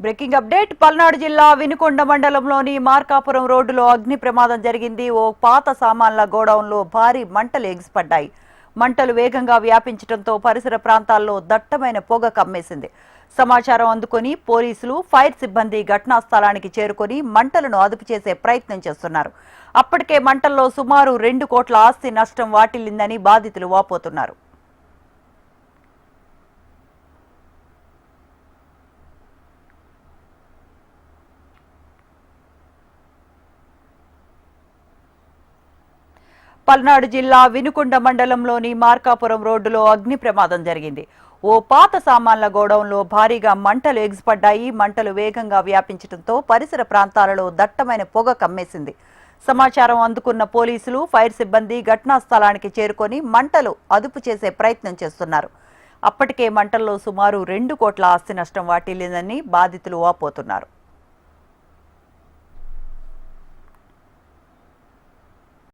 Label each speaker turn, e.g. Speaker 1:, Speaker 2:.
Speaker 1: Breaking update Palnadu జిల్లా వినుకొండ మండలంలోని మార్కాపురం రోడ్డులో అగ్ని ప్రమాదం జరిగింది. ఓ పాత సామాన్ల గోడౌన్లో భారీ మంటలు ఎగిసిపడ్డాయి. మంటలు వేగంగా వ్యాపించడంతో పరిసర ప్రాంతాల్లో దట్టమైన పొగ కమ్మేసింది. సమాచారం అందుకొని పోలీసులు, ఫైర్ సిబ్బంది ఘటనా స్థలానికి చేరుకొని మంటలను అదుపు చేసే ప్రయత్నం చేస్తున్నారు. అప్పటికే మంటల్లో సుమారు 2 కోట్ల ఆస్తి నష్టం వాటిల్లిందని బాధితులు వాపోతున్నారు. పల్నాడు జిల్లా వినుకొండ మండలంలోని మార్కాపురం రోడ్డులో అగ్ని ప్రమాదం జరిగింది. ఓ పాత సామాన్ల గోడౌన్లో భారీగా మంటలు ఎగిసిపడ్డాయి. మంటలు వేగంగా వ్యాపించడంతో పరిసర ప్రాంతాలలో దట్టమైన పొగ కమ్మేసింది. సమాచారం అందుకున్న పోలీసులు, ఫైర్ సిబ్బంది ఘటనా స్థలానికి చేరుకొని మంటలు అదుపు చేసే ప్రయత్నం చేస్తున్నారు. అప్పటికే మంటల్లో సుమారు 2 కోట్ల ఆస్తి నష్టం వాటిల్లిందని బాధితులు వాపోతున్నారు.